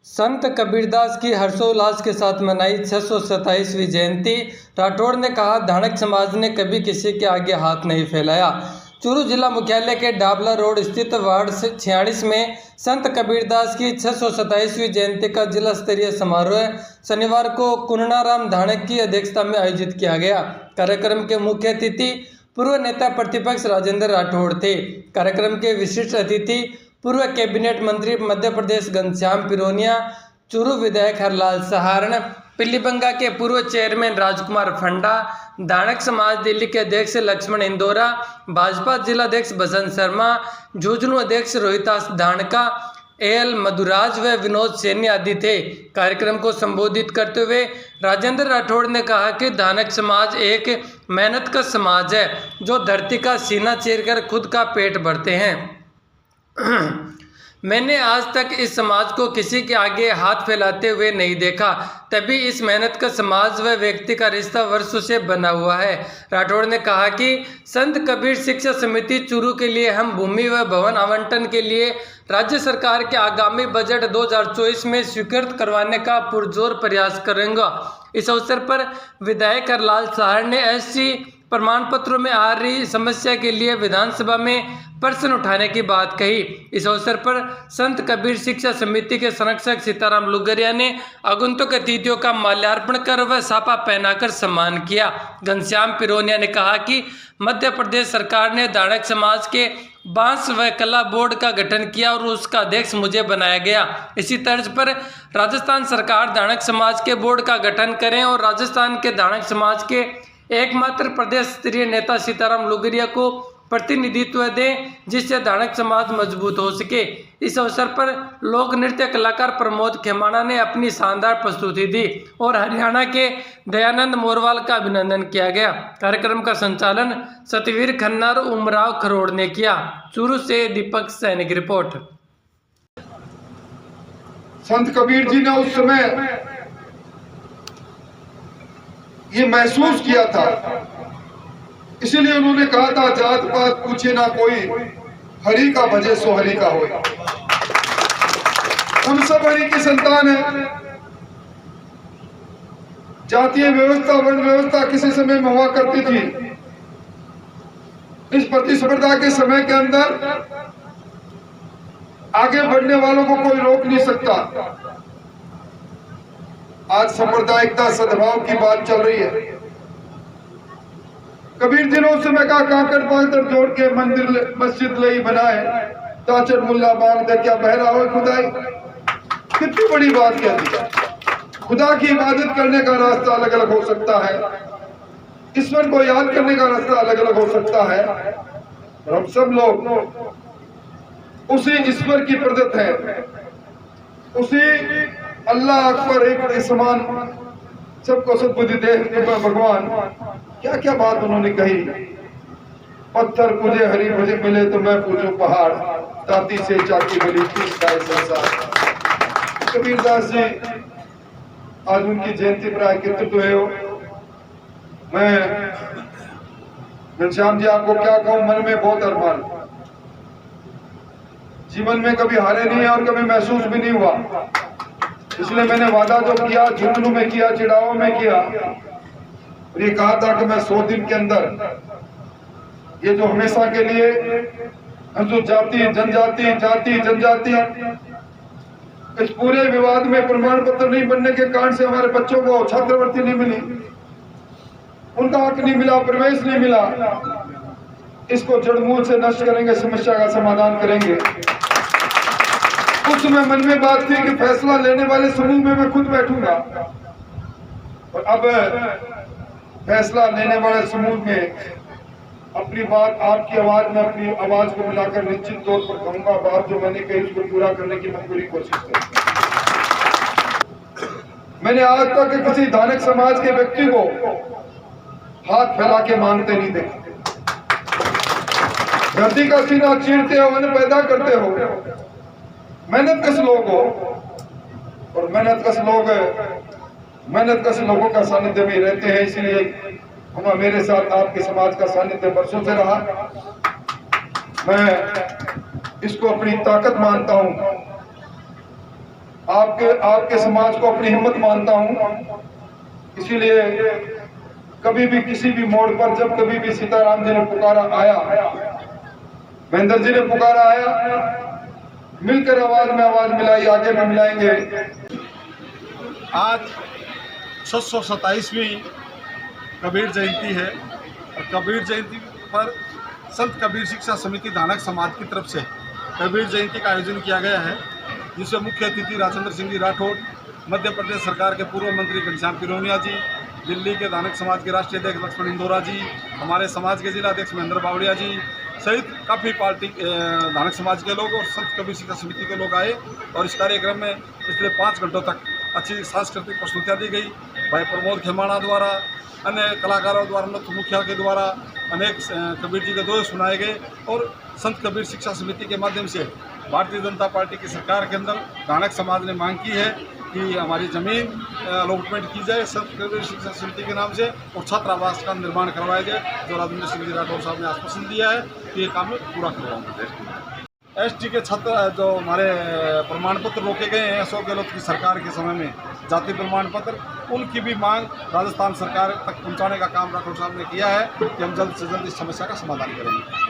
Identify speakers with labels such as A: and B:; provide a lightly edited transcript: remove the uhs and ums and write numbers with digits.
A: संत कबीरदास की हर्षोल्लास के साथ मनाई 627वीं जयंती। राठौड़ ने कहा, धानक समाज ने कभी किसी के आगे हाथ नहीं फैलाया। चूरू जिला मुख्यालय के डाबला रोड स्थित वार्ड 46 में संत कबीरदास की 627वीं जयंती का जिला स्तरीय समारोह शनिवार को कुन्नाराम धानक की अध्यक्षता में आयोजित किया गया। कार्यक्रम के मुख्य अतिथि पूर्व नेता प्रतिपक्ष राजेंद्र राठौड़ थे। कार्यक्रम के विशिष्ट अतिथि पूर्व कैबिनेट मंत्री मध्य प्रदेश घनश्याम पिरोनिया, चूरू विधायक हरलाल सहारण, पिलीबंगा के पूर्व चेयरमैन राजकुमार फंडा, धानक समाज दिल्ली के अध्यक्ष लक्ष्मण इंदौरा, भाजपा जिलाध्यक्ष बसंत शर्मा, झुंझुनू अध्यक्ष रोहितास धानका, एल मधुराज व विनोद सैनी आदि थे। कार्यक्रम को संबोधित करते हुए राजेंद्र राठौड़ ने कहा कि धानक समाज एक मेहनत का समाज है जो धरती का सीना चीरकर खुद का पेट भरते हैं। मैंने आज तक इस समाज को किसी के आगे हाथ फैलाते हुए नहीं देखा, तभी इस मेहनत का समाज व व्यक्ति का रिश्ता वर्षों से बना हुआ है। राठौड़ ने कहा कि संत कबीर शिक्षा समिति चूरू के लिए हम भूमि व भवन आवंटन के लिए राज्य सरकार के आगामी बजट 2024 में स्वीकृत करवाने का पुरजोर प्रयास करेंगे। इस अवसर पर विधायक हरलाल सहारण ने एससी प्रमाण पत्रों में आ रही समस्या के लिए विधानसभा में प्रश्न उठाने की बात कही। इस अवसर पर संत कबीर शिक्षा समिति के संरक्षक सीताराम लुगरिया ने आगंतुक अतिथियों का माल्यार्पण कर व साफा पहनाकर सम्मान किया। घनश्याम पिरोनिया ने कहा कि मध्य प्रदेश सरकार ने धानक समाज के बांस व कला बोर्ड का गठन किया और उसका अध्यक्ष मुझे बनाया गया। इसी तर्ज पर राजस्थान सरकार धानक समाज के बोर्ड का गठन करें और राजस्थान के धानक समाज के एकमात्र प्रदेश स्तरीय नेता सीताराम लुगरिया को प्रतिनिधित्व दें, जिससे धानक समाज मजबूत हो सके। इस अवसर पर लोक नृत्य कलाकार प्रमोद खेमाना ने अपनी शानदार प्रस्तुति दी और हरियाणा के दयानंद मोरवाल का अभिनंदन किया गया। कार्यक्रम का संचालन सतवीर खन्ना और उमराव खरोड़ ने किया। चूरू से दीपक सैनी की रिपोर्ट।
B: संत कबीर जी ने उस समय ये महसूस किया था, इसीलिए उन्होंने कहा था, जात पात पूछे ना कोई, हरि का भजे सो हरि का होए। हम सब हरि की संतान हैं। जातीय व्यवस्था वर्ण व्यवस्था किसी समय में हुआ करती थी। इस प्रतिस्पर्धा के समय के अंदर आगे बढ़ने वालों को कोई रोक नहीं सकता। आज सांप्रदायिकता सद्भाव की बात चल रही है। कबीर जी ने उस समय कहा, कांकड़ पांकड़ जोड़ के मंदिर मस्जिद लई बनाए, ताचर मुल्ला मांग दे क्या बहरा हो खुदाई। कितनी बड़ी बात कह दी। खुदा की इबादत करने का रास्ता अलग अलग हो सकता है, ईश्वर को याद करने का रास्ता अलग अलग हो सकता है, और हम सब लोग उसी ईश्वर की प्रदत्त है, उसी अल्लाह अकबर एक समान सबको सद्बुद्धि दे भगवान। क्या क्या बात उन्होंने कही। पत्थर पूजे हरी भजे मिले तो मैं पूजू पहाड़, ताती से चाकी बली संसार। कबीरदास जी आज उनकी जयंती पर एकत्रित हुए हो। मैं घनश्याम जी आपको क्या कहूं, मन में बहुत अरमान, जीवन में कभी हारे नहीं और कभी महसूस भी नहीं हुआ। इसलिए मैंने वादा जो किया, झुंझुनू में किया, चिड़ाओं में किया, और ये कहा था कि मैं 100 दिन के अंदर ये जो हमेशा के लिए जो जाति जनजाति इस पूरे विवाद में प्रमाण पत्र नहीं बनने के कारण से हमारे बच्चों को छात्रवृत्ति नहीं मिली, उनका हक नहीं मिला, प्रवेश नहीं मिला, इसको जड़मूल से नष्ट करेंगे, समस्या का समाधान करेंगे। उस समय मन में बात थी कि फैसला लेने वाले समूह में मैं खुद बैठूंगा, और अब फैसला लेने वाले समूह में अपनी बात, आपकी आवाज में अपनी आवाज को मिलाकर निश्चित तौर पर कहूंगा। बात जो मैंने कही उसको पूरा करने की मैं पूरी कोशिश करूंगा। मैंने आज तक किसी धानक समाज के व्यक्ति को हाथ फैला के मांगते नहीं देखे। धरती का सीना चीरते हो, अन्न पैदा करते हो, मेहनत कश लोग हो, और मेहनत कश लोगों का सानिध्य में रहते हैं। इसलिए हम मेरे साथ आपके समाज का सानिध्य वर्षों से रहा। मैं इसको अपनी ताकत मानता हूं। आपके समाज को अपनी हिम्मत मानता हूं। इसीलिए कभी भी किसी भी मोड़ पर जब कभी भी सीताराम जी ने पुकारा आया, महेंद्र जी ने पुकारा आया, मिलकर आवाज में आवाज मिलाई, आगे में मिलाएंगे।
C: आज 627वीं कबीर जयंती है और कबीर जयंती पर संत कबीर शिक्षा समिति धानक समाज की तरफ से कबीर जयंती का आयोजन किया गया है, जिसमें मुख्य अतिथि राजेंद्र सिंह जी राठौड़, मध्य प्रदेश सरकार के पूर्व मंत्री घनश्याम किरोनिया जी, दिल्ली के धानक समाज के राष्ट्रीय अध्यक्ष लक्ष्मण इंदौरा जी, हमारे समाज के जिला अध्यक्ष महेंद्र बावड़िया जी सहित काफ़ी पार्टी धानक समाज के लोग और संत कबीर शिक्षा समिति के लोग आए। और इस कार्यक्रम में पिछले 5 घंटों तक अच्छी सांस्कृतिक प्रस्तुतियाँ दी गई। भाई प्रमोद खेमाणा द्वारा, अन्य कलाकारों द्वारा, नृत्य मुखिया के द्वारा अनेक कबीर जी के दोहे सुनाए गए। और संत कबीर शिक्षा समिति के माध्यम से भारतीय जनता पार्टी की सरकार के अंदर धानक समाज ने मांग की है कि हमारी ज़मीन अलॉटमेंट की जाए संत कबीर शिक्षा समिति के नाम से और छात्रावास का निर्माण करवाया जाए, जो राजेंद्र सिंह जी राठौर साहब ने आश्वासन दिया है कि ये काम पूरा करवाएंगे। एसटी के छात्र जो हमारे प्रमाण पत्र रोके गए हैं अशोक गहलोत की सरकार के समय में, जाति प्रमाण पत्र, उनकी भी मांग राजस्थान सरकार तक पहुंचाने का काम राठौर साहब ने किया है कि हम जल्द से जल्द इस समस्या का समाधान करेंगे।